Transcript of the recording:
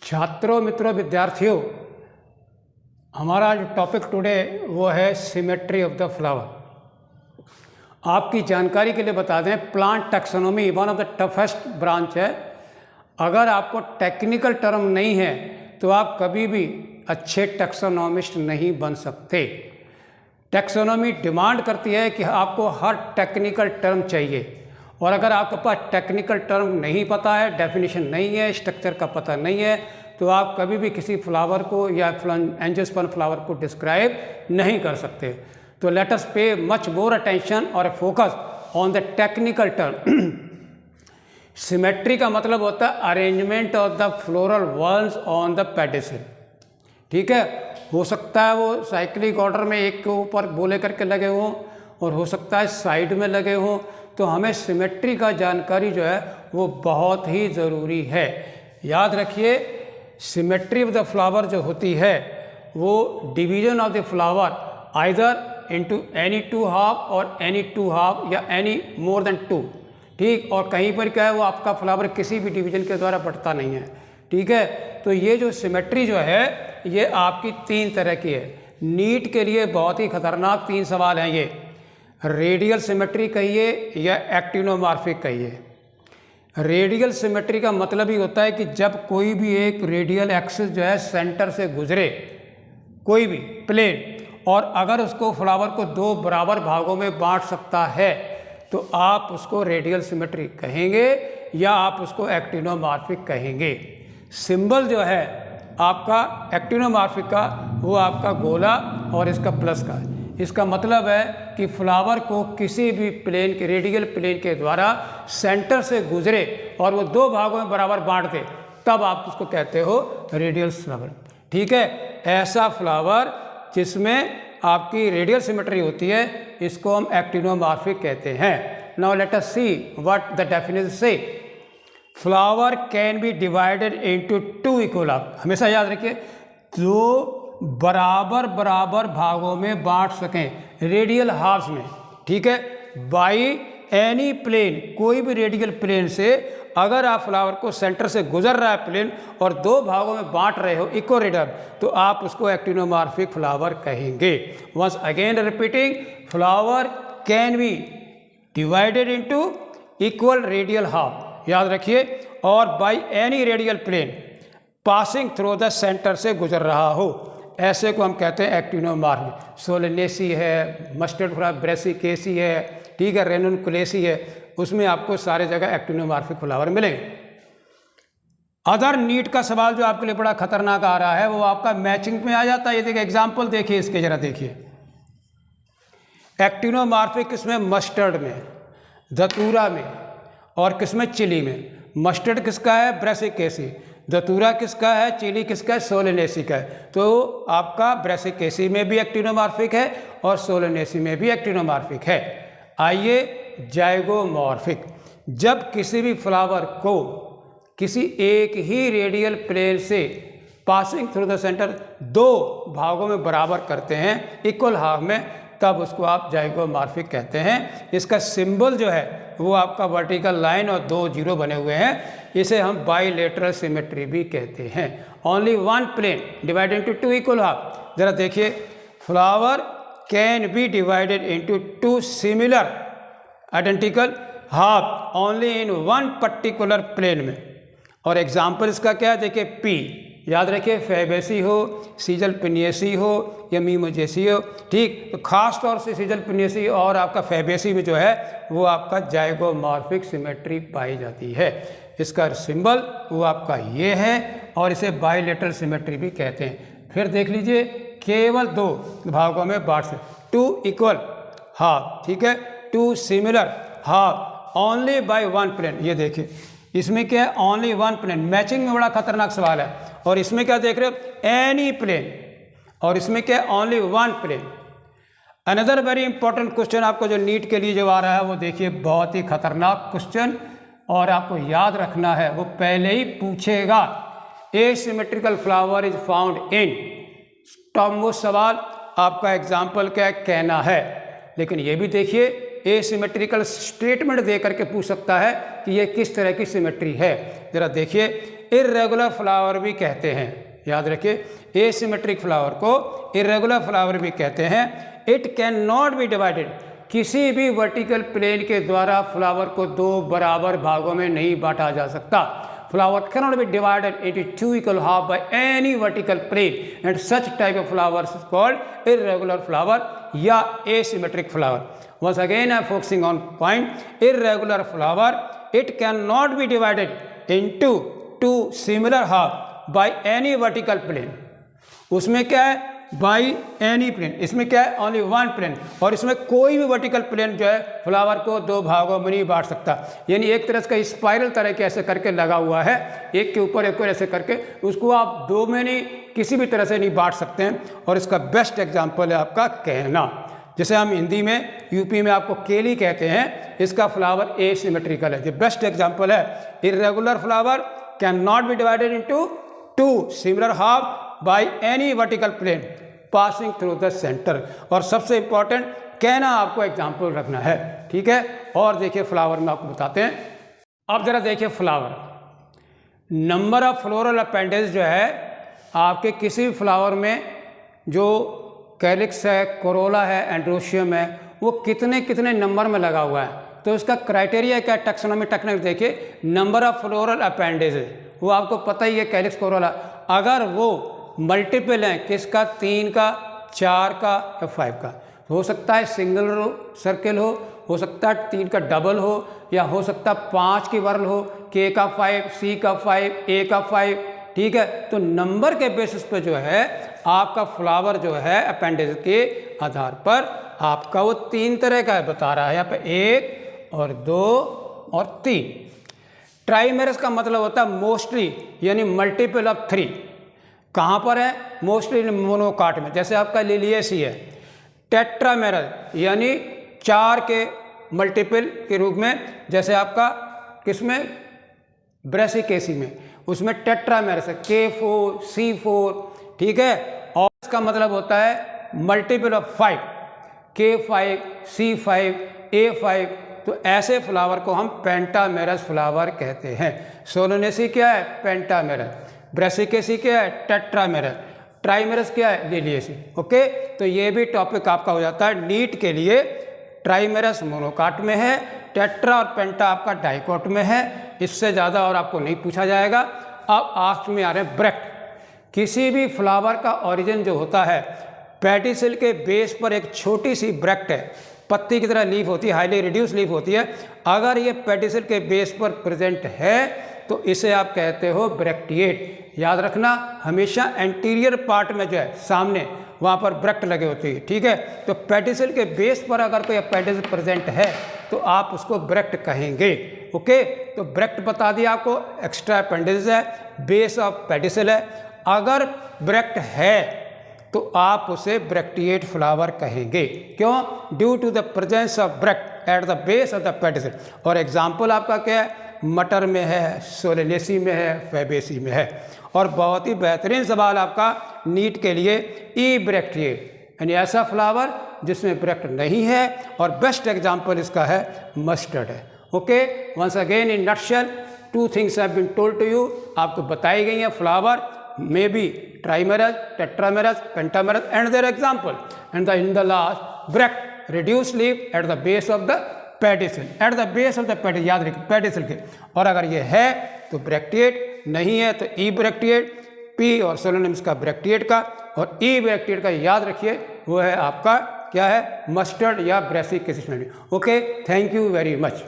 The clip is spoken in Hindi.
छात्रों, मित्रों, विद्यार्थियों, हमारा जो टॉपिक टुडे वो है सिमेट्री ऑफ द फ्लावर। आपकी जानकारी के लिए बता दें, plant taxonomy one of the toughest branch है। अगर आपको टेक्निकल टर्म नहीं है तो आप कभी भी अच्छे टैक्सोनॉमिस्ट नहीं बन सकते। टैक्सोनॉमी डिमांड करती है कि आपको हर टेक्निकल टर्म चाहिए, और अगर आपके पास टेक्निकल टर्म नहीं पता है, डेफिनेशन नहीं है, स्ट्रक्चर का पता नहीं है, तो आप कभी भी किसी फ्लावर को या एंजियोस्पर्म फ्लावर को डिस्क्राइब नहीं कर सकते। तो let us pay much more attention और focus on the technical term. Symmetry का मतलब होता है arrangement of the floral whorls on the pedicel. ठीक है, हो सकता है वो साइक्लिक ऑर्डर में एक के ऊपर बोले करके लगे हों, और हो सकता है साइड में लगे हों। तो हमें सिमेट्री का जानकारी जो है वो बहुत ही ज़रूरी है। याद रखिए, सिमेट्री ऑफ द फ्लावर जो होती है वो division of the flower either into any two half और एनी टू हाफ या एनी मोर देन टू। ठीक, और कहीं पर क्या है वो आपका फ्लावर किसी भी डिवीजन के द्वारा बढ़ता नहीं है। ठीक है, तो ये जो सिमेट्री जो है ये आपकी तीन तरह की है। नीट के लिए बहुत ही खतरनाक तीन सवाल हैं ये। रेडियल सिमेट्री कहिए या एक्टिनोमॉर्फिक कहिए। रेडियल सिमेट्री का मतलब ही होता है कि जब कोई भी एक रेडियल एक्सिस जो है सेंटर से गुजरे, कोई भी प्लेन, और अगर उसको फ्लावर को दो बराबर भागों में बांट सकता है तो आप उसको रेडियल सिमेट्री कहेंगे या आप उसको एक्टिनोमॉर्फिक कहेंगे। सिंबल जो है आपका एक्टिनोमॉर्फिक का वो आपका गोला और इसका प्लस का। इसका मतलब है कि फ्लावर को किसी भी प्लेन के रेडियल प्लेन के द्वारा सेंटर से गुजरे और वो दो भागों में बराबर बांट दे, तब आप उसको कहते हो रेडियल फ्लावर। ठीक है, ऐसा फ्लावर जिसमें आपकी रेडियल सिमेट्री होती है इसको हम एक्टिनोमॉर्फिक कहते हैं। Now let us see what the definition say. Flower can be divided into two equal half. हमेशा याद रखिए, दो बराबर बराबर भागों में बांट सकें रेडियल हाफ्स में। ठीक है, बाई एनी प्लेन, कोई भी रेडियल प्लेन से अगर आप फ्लावर को सेंटर से गुजर रहा है प्लेन और दो भागों में बांट रहे हो इक्वल रेडियल, तो आप उसको एक्टिनोमॉर्फिक फ्लावर कहेंगे। Once again repeating, flower can be divided into equal radial half, याद रखिए, और by any radial plane passing through the centre से गुजर रहा हो, ऐसे को हम कहते हैं एक्टिनोमॉर्फिक। सोलेनेसी है, मस्टर्ड फ्लावर ब्रेसिकेसी है, ठीक है, रेनुनकुलेसी है, उसमें आपको सारे जगह एक्टिनोमॉर्फिक फ्लावर मिलेंगे। अदर नीट का सवाल जो आपके लिए बड़ा खतरनाक आ रहा है वो आपका मैचिंग में आ जाता है। ये देखिए एग्जाम्पल देखिए इसके, जरा देखिए। एक्टिनोमॉर्फिक किसमें? मस्टर्ड में, धतूरा में, और किसमें? चिली में। मस्टर्ड किसका है? ब्रेसिकेसी। धतूरा किसका है? चिली किसका है? सोलेनेसी का है। तो आपका ब्रेसिकेसी में भी एक्टिनोमॉर्फिक है और सोलेनेसी में भी एक्टिनोमॉर्फिक है। आइए जाइगोमॉर्फिक। जब किसी भी फ्लावर को किसी एक ही रेडियल प्लेन से पासिंग थ्रू द सेंटर दो भागों में बराबर करते हैं इक्वल हाफ में, तब उसको आप जाइगोमॉर्फिक कहते हैं। इसका सिंबल जो है वो आपका वर्टिकल लाइन और दो जीरो बने हुए हैं। इसे हम बाइलेटरल सिमेट्री भी कहते हैं। Only one plane divided into two equal half. जरा देखिए, flower can be divided into two similar identical half only in one particular plane में। और एग्जाम्पल इसका क्या है? देखिए, पी, याद रखिए, फैबेसी हो, सीजल पिनियसी हो या मीमोजेसी हो। ठीक, तो खास तौर से सीजल पिनियसी और आपका फैबेसी में जो है वो आपका जाइगोमॉर्फिक सिमेट्री पाई जाती है। इसका सिंबल वो आपका ये है और इसे बाइलेटरल सिमेट्री भी कहते हैं। फिर देख लीजिए, केवल दो भागों में बांट से, टू इक्वल हाफ, ठीक है, two similar half only by one plane. ये देखिए, इसमें क्या है? Only one plane. मैचिंग में बड़ा खतरनाक सवाल है। और इसमें क्या देख रहे हो? Any plane. और इसमें क्या है? Only one plane. Another very important question आपको जो नीट के लिए जो आ रहा है वो देखिए, बहुत ही खतरनाक क्वेश्चन, और आपको याद रखना है, वो पहले ही पूछेगा। Asymmetrical flower is found in, topmost सवाल आपका एग्जाम्पल क्या कहना है। लेकिन ये भी देखिए, एसिमेट्रिकल स्टेटमेंट दे करके पूछ सकता है कि ये किस तरह की सिमेट्री है। जरा देखिए, इर्रेगुलर फ्लावर भी कहते हैं। याद रखिए, एसिमेट्रिक फ्लावर को इर्रेगुलर फ्लावर भी कहते हैं। It can not be divided, किसी भी वर्टिकल प्लेन के द्वारा फ्लावर को दो बराबर भागों में नहीं बांटा जा सकता। Flower cannot be divided into two equal half by any vertical plane, and such type of flowers is called irregular flower या asymmetric flower. Once again I am focusing on point irregular flower. It cannot be divided into two similar half by any vertical plane. उसमें क्या है, बाई एनी प्लेन, इसमें क्या है, ओनली वन प्लेन, और इसमें कोई भी वर्टिकल प्लेन जो है फ्लावर को दो भागों में नहीं बांट सकता। यानी एक तरह का स्पाइरल तरह के ऐसे करके लगा हुआ है, एक के ऊपर एक ऐसे करके, उसको आप दो में नहीं किसी भी तरह से नहीं बांट सकते हैं। और इसका बेस्ट एग्जाम्पल है आपका कहना, जैसे हम हिंदी में यूपी में आपको केली कहते हैं, इसका फ्लावर एसिमेट्रिकल है। जो बेस्ट एग्जाम्पल है, irregular flower can not be divided into two similar half by any vertical plane passing through the centre. और सबसे इंपॉर्टेंट कहना आपको एग्जाम्पल रखना है, ठीक है। और देखिए फ्लावर में आपको बताते हैं। अब जरा देखिए flower, number of floral appendage जो है आपके किसी भी फ्लावर में, जो कैलिक्स है, कोरोला है, एंड्रोशियम है, वो कितने कितने नंबर में लगा हुआ है। तो इसका क्राइटेरिया क्या, टैक्सोनॉमी टेक्निक देखिए, नंबर ऑफ फ्लोरल अपेंडेज वो आपको पता ही है, कैलिक्स कोरोला, अगर वो मल्टीपल हैं, किसका, 3 का, 4 का या 5 का, हो सकता है सिंगल सर्किल हो सकता है 3 का डबल हो, या हो सकता है 5 की वर्ल हो, K का 5, C का 5, A का 5, ठीक है। तो नंबर के बेसिस पे जो है आपका फ्लावर जो है अपेंडेज के आधार पर आपका वो 3 तरह का बता रहा है यहाँ पे, 1 और 2 और 3। ट्राइमेरस का मतलब होता है मोस्टली, यानी मल्टीपल ऑफ 3। कहाँ पर है, मोस्टली मोनोकाट में, जैसे आपका लिलियेसी है। टेट्रामेरस यानी 4 के मल्टीपल के रूप में, जैसे आपका किसमें, ब्रेसिकेसी में, उसमें टेट्रामेरस है, K4, C4, ठीक है। और इसका मतलब होता है multiple of 5, K5, C5, A5। तो ऐसे फ्लावर को हम पेंटामेरस फ्लावर कहते हैं। सोलोनेसी क्या है, पेंटामेरस। ब्रेसिकेसी क्या है, टेट्रामेरस। ट्राइमेरस क्या है, लिलियेसी। ओके, तो ये भी टॉपिक आपका हो जाता है नीट के लिए। ट्राइमेरस मोनोकाट में है, टेट्रा और पेंटा आपका डाइकोट में है। इससे ज़्यादा और आपको नहीं पूछा जाएगा। अब आखिर में आ रहे हैं ब्रेक्ट। किसी भी फ्लावर का ओरिजिन जो होता है, पेडिसिल के बेस पर एक छोटी सी ब्रेक्ट है, पत्ती की तरह लीफ होती है, हाईली रिड्यूस लीफ होती है। अगर ये पेडिसिल के बेस पर प्रेजेंट है तो इसे आप कहते हो ब्रेक्टिएट। याद रखना, हमेशा एंटीरियर पार्ट में जो है सामने, वहाँ पर ब्रेक्ट लगे होती है, ठीक है। तो पेडिसिल के बेस पर अगर कोई पेडिसिल प्रेजेंट है तो आप उसको ब्रेक्ट कहेंगे। ओके, तो ब्रेक्ट बता दिया आपको, एक्स्ट्रा अपेंडिज है, बेस ऑफ पेडिसिल है। अगर ब्रेक्ट है तो आप उसे ब्रेक्टिएट फ्लावर कहेंगे। क्यों, due to the presence of bract at the base of the pedicel. और एग्जाम्पल आपका क्या है, मटर में है, सोलेनेसी में है, फैबेसी में है। और बहुत ही बेहतरीन सवाल आपका नीट के लिए, ई ब्रेक्टिएट, यानी ऐसा फ्लावर जिसमें ब्रेक्ट नहीं है। और बेस्ट एग्जाम्पल इसका है मस्टर्ड है। Okay, once again in nutshell 2 things have been told to you. आपको बताई गई हैं flower may be trimerous, tetramerous, pentamerous and their example, and in the last brect, reduced leaf at the base of the pedicel, at the base of the pedicel, याद रखिए पेडिसिल के। और अगर ये है तो ब्रेक्टिएट, नहीं है तो ई ब्रेक्टिएट। पी और सोलोनिम्स का ब्रेक्टिएट का, और ई ब्रेक्टिएट का याद रखिए वो है आपका क्या है, मस्टर्ड या Brassicaceae. Okay, thank you very much.